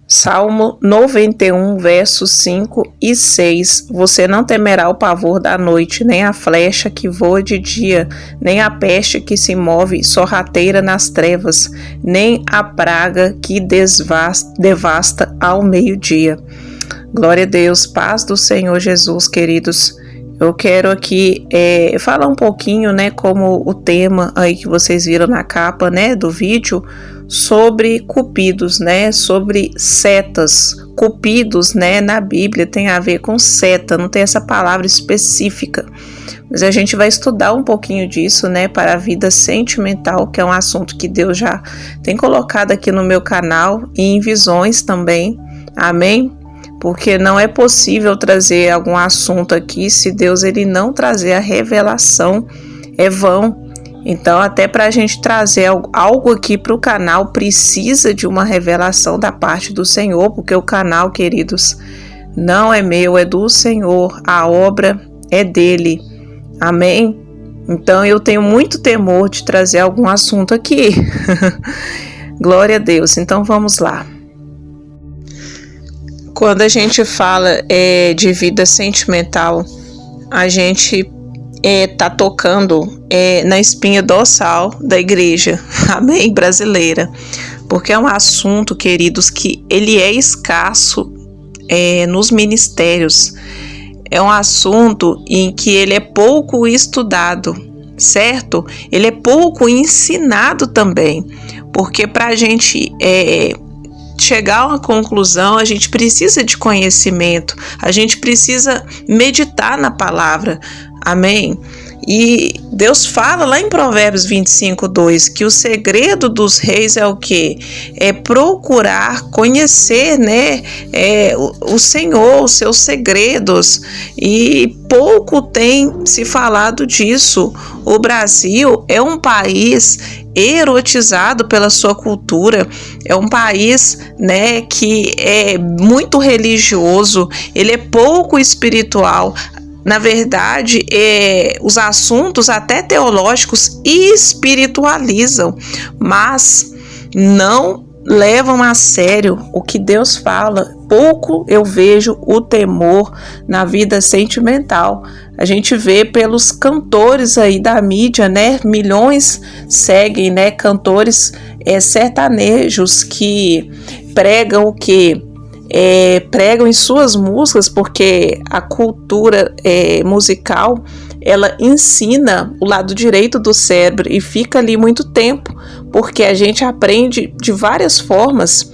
Salmo 91, versos 5 e 6. Você não temerá o pavor da noite, nem a flecha que voa de dia, nem a peste que se move sorrateira nas trevas, nem a praga que devasta ao meio-dia. Glória a Deus, paz do Senhor Jesus, queridos. Eu quero aqui falar um pouquinho, como o tema aí que vocês viram na capa, do vídeo, sobre cupidos, sobre setas. Cupidos, na Bíblia tem a ver com seta, não tem essa palavra específica. Mas a gente vai estudar um pouquinho disso, para a vida sentimental, que é um assunto que Deus já tem colocado aqui no meu canal e em visões também. Amém? Porque não é possível trazer algum assunto aqui se Deus ele não trazer a revelação, é vão. Então, até para a gente trazer algo aqui para o canal, precisa de uma revelação da parte do Senhor, porque o canal, queridos, não é meu, é do Senhor, a obra é dele. Amém? Então, eu tenho muito temor de trazer algum assunto aqui. Glória a Deus. Então, vamos lá. Quando a gente fala de vida sentimental, a gente tá tocando na espinha dorsal da igreja, amém, brasileira, porque é um assunto, queridos, que ele é escasso nos ministérios, é um assunto em que ele é pouco estudado, certo? Ele é pouco ensinado também, porque para a gente chegar a uma conclusão, a gente precisa de conhecimento, a gente precisa meditar na palavra, amém? E Deus fala lá em Provérbios 25, 2, que o segredo dos reis é o quê? É procurar conhecer, o Senhor, os seus segredos, e pouco tem se falado disso. O Brasil é um país erotizado pela sua cultura, é um país, que é muito religioso, ele é pouco espiritual. Na verdade, os assuntos até teológicos espiritualizam, mas não levam a sério o que Deus fala. Pouco eu vejo o temor na vida sentimental. A gente vê pelos cantores aí da mídia, milhões seguem, cantores sertanejos que pregam o quê? Pregam em suas músicas, porque a cultura musical ela ensina o lado direito do cérebro e fica ali muito tempo, porque a gente aprende de várias formas.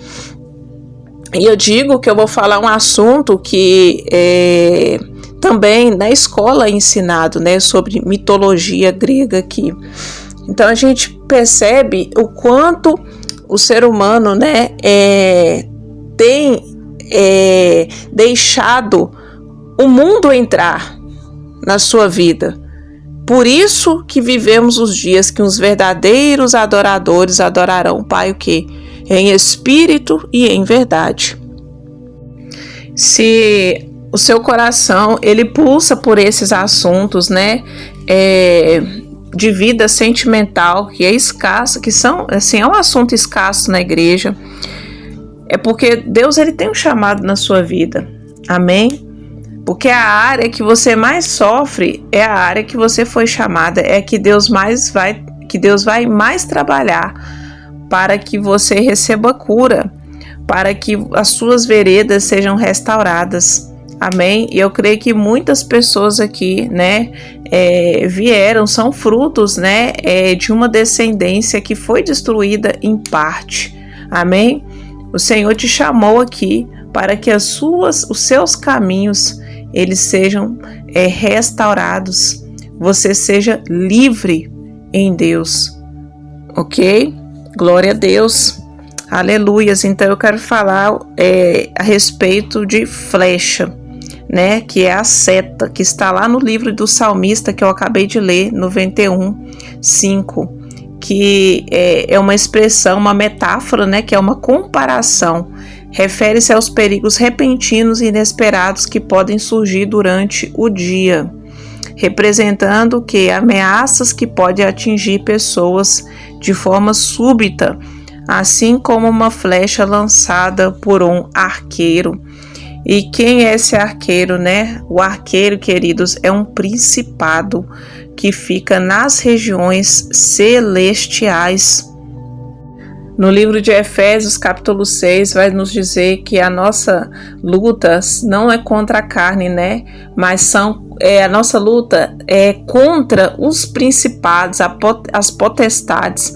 E eu digo que eu vou falar um assunto que também na escola é ensinado, sobre mitologia grega aqui. Então a gente percebe o quanto o ser humano tem deixado o mundo entrar na sua vida. Por isso que vivemos os dias que os verdadeiros adoradores adorarão o Pai o quê? Em espírito e em verdade. Se o seu coração ele pulsa por esses assuntos, de vida sentimental, que é escasso, que são, assim, é um assunto escasso na igreja, é porque Deus ele tem um chamado na sua vida, amém? Porque a área que você mais sofre é a área que você foi chamada, é que Deus vai mais trabalhar para que você receba cura, para que as suas veredas sejam restauradas, amém? E eu creio que muitas pessoas aqui, são frutos, de uma descendência que foi destruída em parte, amém? O Senhor te chamou aqui para que os seus caminhos eles sejam restaurados, você seja livre em Deus, ok? Glória a Deus, aleluias. Então eu quero falar a respeito de flecha, que é a seta, que está lá no livro do salmista que eu acabei de ler, 91, 5, que é uma expressão, uma metáfora, que é uma comparação, refere-se aos perigos repentinos e inesperados que podem surgir durante o dia, representando que ameaças que podem atingir pessoas de forma súbita. assim como uma flecha lançada por um arqueiro. E quem é esse arqueiro, né? O arqueiro, queridos, é um principado que fica nas regiões celestiais. No livro de Efésios, capítulo 6, vai nos dizer que a nossa luta não é contra a carne, né? Mas a nossa luta é contra os principados, as potestades,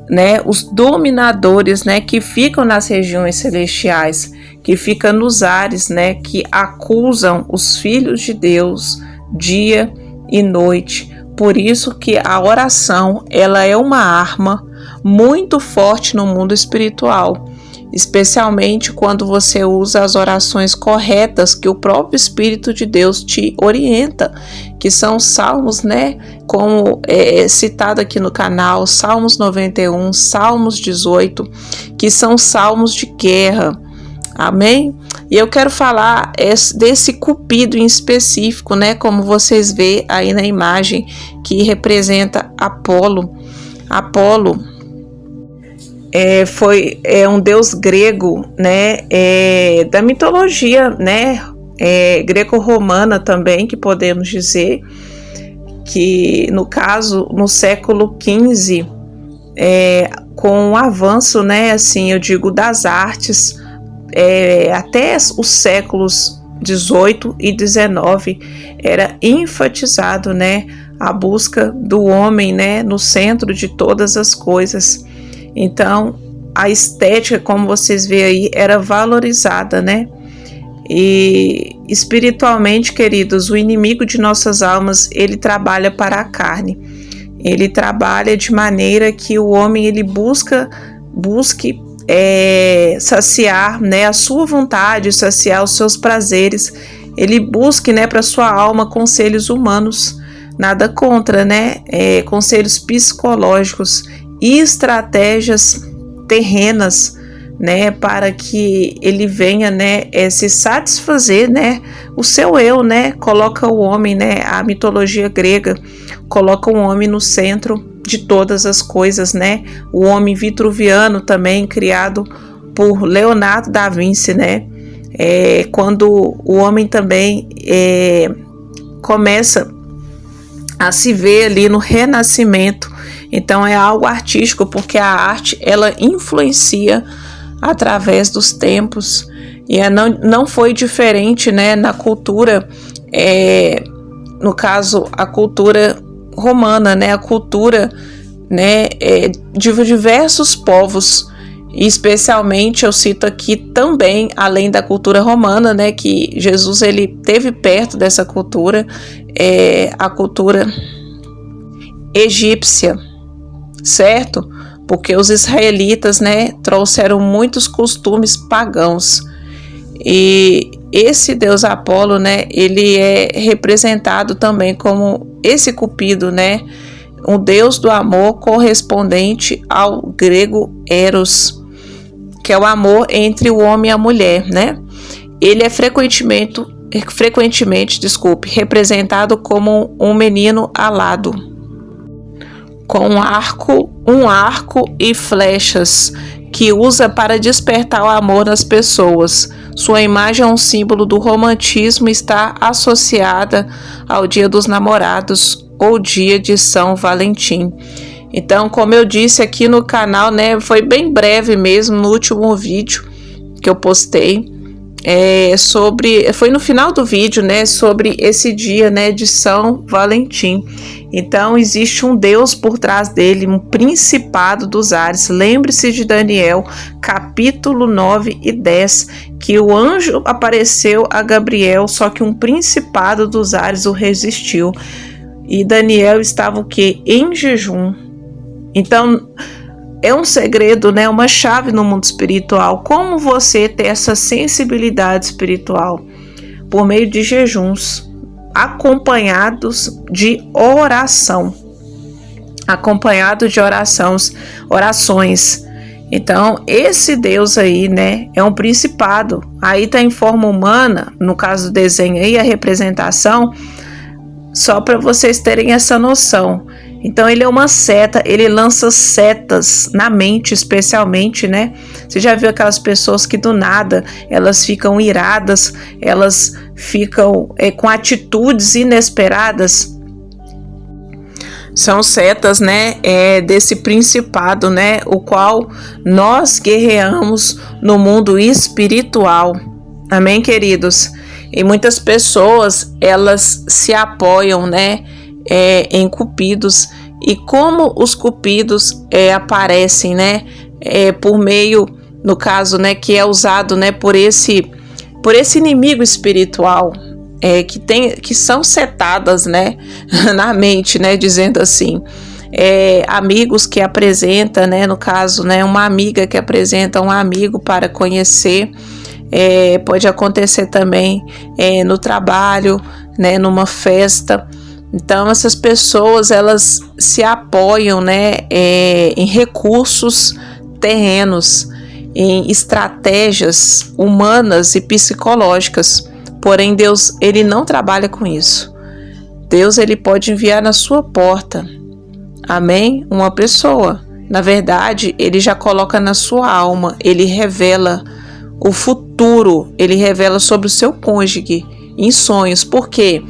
né? Os dominadores, né? Que ficam nas regiões celestiais, que ficam nos ares, né? Que acusam os filhos de Deus dia e noite. Por isso que a oração, ela é uma arma muito forte no mundo espiritual, especialmente quando você usa as orações corretas que o próprio Espírito de Deus te orienta, que são salmos, né, como citado aqui no canal, Salmos 91, Salmos 18, que são salmos de guerra. Amém? E eu quero falar desse Cupido em específico, né, como vocês vê aí na imagem, que representa Apolo. Apolo foi um deus grego, né, da mitologia, né, greco-romana também, que podemos dizer que, no caso, no século XV, com o avanço, né, assim, eu digo, das artes, até os séculos 18 e 19, era enfatizado, né, a busca do homem, né, no centro de todas as coisas. Então, a estética, como vocês veem aí, era valorizada, né? E espiritualmente, queridos, o inimigo de nossas almas, ele trabalha para a carne. Ele trabalha de maneira que o homem, ele busque saciar, né, a sua vontade, saciar os seus prazeres. Ele busque, né, para sua alma conselhos humanos. Nada contra, né? Conselhos psicológicos e estratégias terrenas, né, para que ele venha, né, se satisfazer, né, o seu eu, né, coloca o homem, né, a mitologia grega coloca o homem no centro de todas as coisas, né, o homem vitruviano também, criado por Leonardo da Vinci, né, quando o homem também começa a se ver ali no renascimento. Então é algo artístico, porque a arte, ela influencia através dos tempos, e não foi diferente, né, na cultura, no caso a cultura romana, né, a cultura, né, de diversos povos, e especialmente eu cito aqui também, além da cultura romana, né, que Jesus ele teve perto dessa cultura, a cultura egípcia, certo? Porque os israelitas, né, trouxeram muitos costumes pagãos, e esse deus Apolo, né, ele é representado também como esse Cupido, né, um deus do amor correspondente ao grego Eros, que é o amor entre o homem e a mulher, né? Ele é frequentemente, representado como um menino alado, com um arco e flechas, que usa para despertar o amor nas pessoas. Sua imagem é um símbolo do romantismo e está associada ao Dia dos Namorados ou Dia de São Valentim. Então, como eu disse aqui no canal, né, foi bem breve mesmo no último vídeo que eu postei, foi no final do vídeo, né, sobre esse dia, né, de São Valentim. Então existe um Deus por trás dele, um principado dos ares. Lembre-se de Daniel, capítulo 9 e 10, que o anjo apareceu a Gabriel, só que um principado dos ares o resistiu. E Daniel estava o quê? Em jejum. Então é um segredo, né? Uma chave no mundo espiritual. Como você ter essa sensibilidade espiritual? Por meio de jejuns, acompanhados de oração. Orações. Então, esse Deus aí, né? É um principado. Aí tá em forma humana, no caso do desenho aí, a representação, só para vocês terem essa noção. Então ele é uma seta, ele lança setas na mente, especialmente, né? Você já viu aquelas pessoas que do nada elas ficam iradas, elas ficam com atitudes inesperadas? São setas, né, desse principado, né, o qual nós guerreamos no mundo espiritual. Amém, queridos? E muitas pessoas, elas se apoiam, né, em cupidos. E como os cupidos aparecem, né, por meio, no caso, né, que é usado, né, por esse inimigo espiritual, que são setadas, né, na mente, né, dizendo assim, amigos que apresentam, né, no caso, né, uma amiga que apresenta um amigo para conhecer, pode acontecer também no trabalho, né, numa festa. Então essas pessoas, elas se apoiam, né, em recursos terrenos, em estratégias humanas e psicológicas. Porém, Deus, ele não trabalha com isso. Deus, ele pode enviar na sua porta, amém? Uma pessoa. Na verdade, ele já coloca na sua alma, ele revela o futuro, ele revela sobre o seu cônjuge em sonhos. Por quê?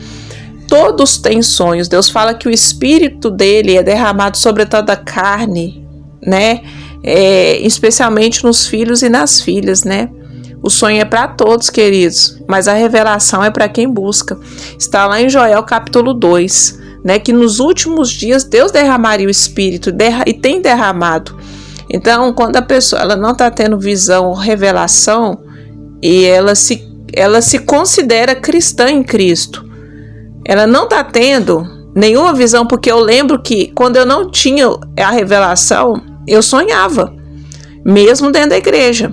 Todos têm sonhos. Deus fala que o espírito dele é derramado sobre toda a carne, né? Especialmente nos filhos e nas filhas, né? O sonho é para todos, queridos, mas a revelação é para quem busca. Está lá em Joel capítulo 2, né, que nos últimos dias Deus derramaria o Espírito e tem derramado. Então, quando a pessoa ela não está tendo visão ou revelação e ela se considera cristã em Cristo, ela não está tendo nenhuma visão, porque eu lembro que quando eu não tinha a revelação, eu sonhava, mesmo dentro da igreja.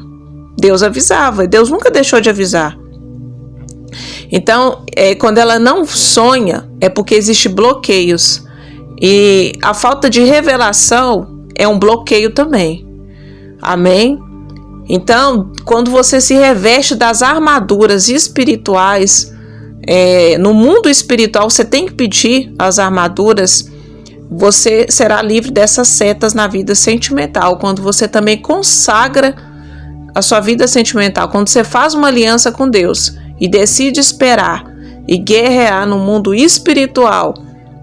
Deus avisava, Deus nunca deixou de avisar. Então, quando ela não sonha, é porque existem bloqueios. E a falta de revelação é um bloqueio também. Amém? Então, quando você se reveste das armaduras espirituais, no mundo espiritual, você tem que pedir as armaduras, você será livre dessas setas na vida sentimental. Quando você também consagra a sua vida sentimental, quando você faz uma aliança com Deus e decide esperar e guerrear no mundo espiritual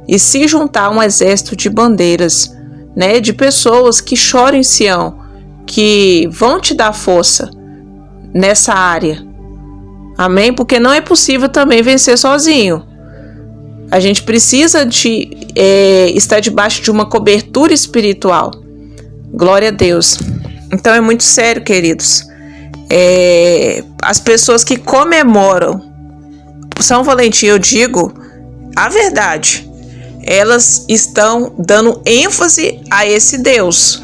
e se juntar a um exército de bandeiras, né, de pessoas que choram em Sião, que vão te dar força nessa área. Amém? Porque não é possível também vencer sozinho. A gente precisa de estar debaixo de uma cobertura espiritual. Glória a Deus. Então é muito sério, queridos. As pessoas que comemoram São Valentim, eu digo a verdade, elas estão dando ênfase a esse Deus.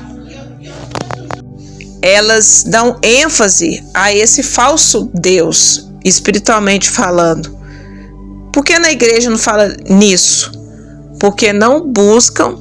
Elas dão ênfase a esse falso Deus, espiritualmente falando. Por que na igreja não fala nisso? Porque não buscam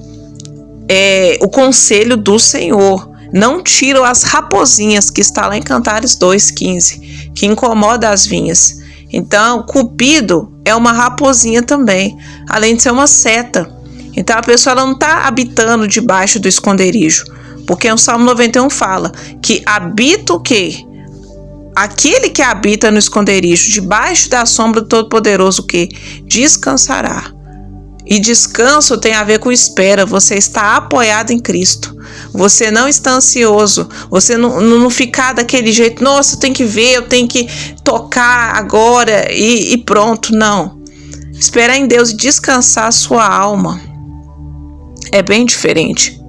o conselho do Senhor. Não tiram as raposinhas, que está lá em Cantares 2,15, que incomoda as vinhas. Então, Cupido é uma raposinha também, além de ser uma seta. Então, a pessoa ela não está habitando debaixo do esconderijo, porque o Salmo 91 fala que habita o quê? Aquele que habita no esconderijo, debaixo da sombra do Todo-Poderoso, o quê? Descansará. E descanso tem a ver com espera. Você está apoiado em Cristo. Você não está ansioso. Você não ficar daquele jeito. Nossa, eu tenho que ver, eu tenho que tocar agora e pronto. Não. Esperar em Deus e descansar a sua alma é bem diferente.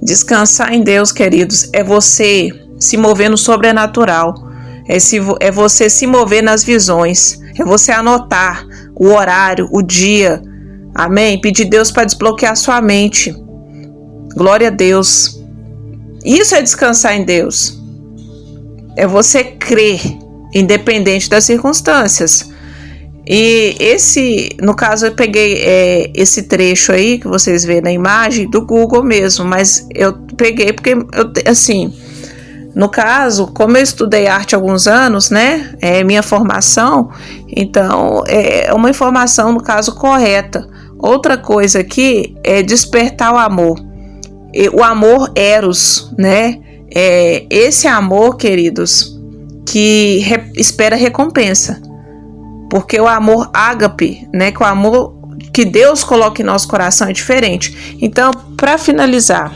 Descansar em Deus, queridos, é você se mover no sobrenatural. É você se mover nas visões. É você anotar o horário, o dia. Amém? Pedir Deus para desbloquear sua mente. Glória a Deus. Isso é descansar em Deus. É você crer, independente das circunstâncias. E no caso, eu peguei esse trecho aí, que vocês vêem na imagem, do Google mesmo. Mas eu peguei porque, no caso, como eu estudei arte há alguns anos, né? É minha formação, então é uma informação, no caso, correta. Outra coisa aqui é despertar o amor. O amor eros, né? Esse amor, queridos, que espera recompensa. Porque o amor ágape, né? Que o amor que Deus coloca em nosso coração é diferente. Então, para finalizar,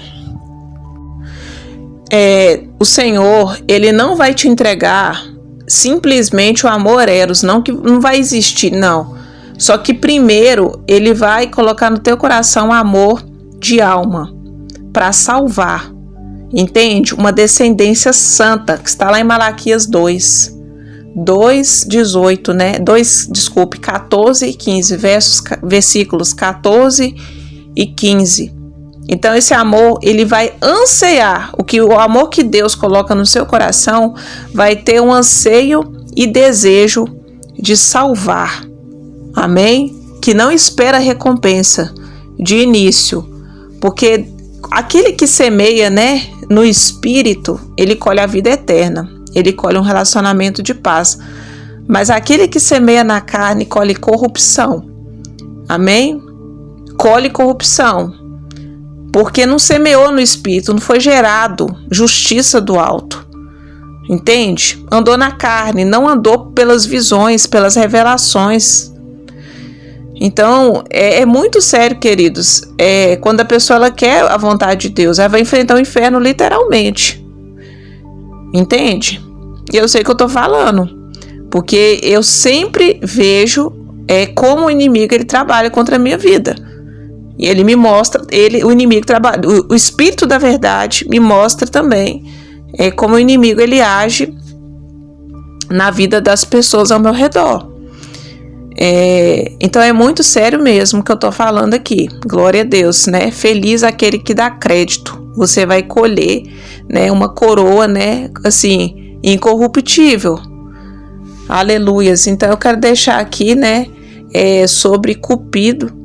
o Senhor, Ele não vai te entregar simplesmente o amor eros, não que não vai existir, não. Só que primeiro Ele vai colocar no teu coração o amor de alma para salvar, entende? Uma descendência santa, que está lá em Malaquias 2:18, né? 14 e 15, versículos 14 e 15. Então esse amor, ele vai ansiar, o amor que Deus coloca no seu coração vai ter um anseio e desejo de salvar, amém? Que não espera recompensa de início, porque aquele que semeia, né, no espírito, ele colhe a vida eterna, ele colhe um relacionamento de paz, mas aquele que semeia na carne colhe corrupção, amém? Colhe corrupção, porque não semeou no espírito, não foi gerado justiça do alto, entende? Andou na carne, não andou pelas visões, pelas revelações. Então, é muito sério, queridos, quando a pessoa ela quer a vontade de Deus, ela vai enfrentar o inferno literalmente, entende? E eu sei que eu tô falando, porque eu sempre vejo como o inimigo ele trabalha contra a minha vida. E ele me mostra, o inimigo trabalha, o Espírito da Verdade me mostra também como o inimigo ele age na vida das pessoas ao meu redor. Então é muito sério mesmo que eu tô falando aqui. Glória a Deus, né? Feliz aquele que dá crédito. Você vai colher, né, uma coroa, né, assim, incorruptível. Aleluias. Então eu quero deixar aqui, né, sobre Cupido.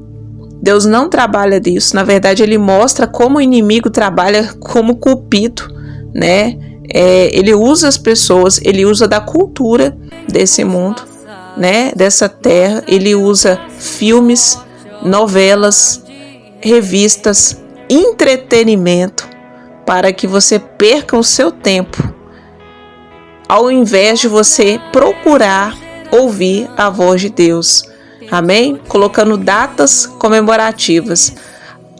Deus não trabalha disso. Na verdade, ele mostra como o inimigo trabalha como Cupido, né? Ele usa as pessoas, ele usa da cultura desse mundo, né? Dessa terra. Ele usa filmes, novelas, revistas, entretenimento para que você perca o seu tempo, ao invés de você procurar ouvir a voz de Deus. Amém? Colocando datas comemorativas.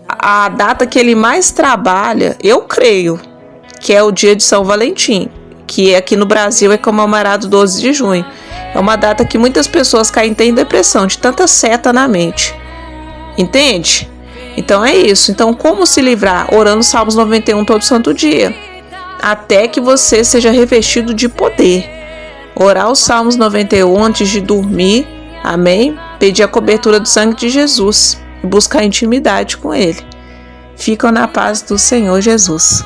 A data que ele mais trabalha, eu creio, que é o dia de São Valentim, que aqui no Brasil é comemorado 12 de junho. É uma data que muitas pessoas caem em depressão, de tanta seta na mente. Entende? Então é isso. Então como se livrar? Orando Salmos 91 todo santo dia, até que você seja revestido de poder. Orar os Salmos 91 antes de dormir, amém? Pedir a cobertura do sangue de Jesus e buscar intimidade com Ele. Ficam na paz do Senhor Jesus.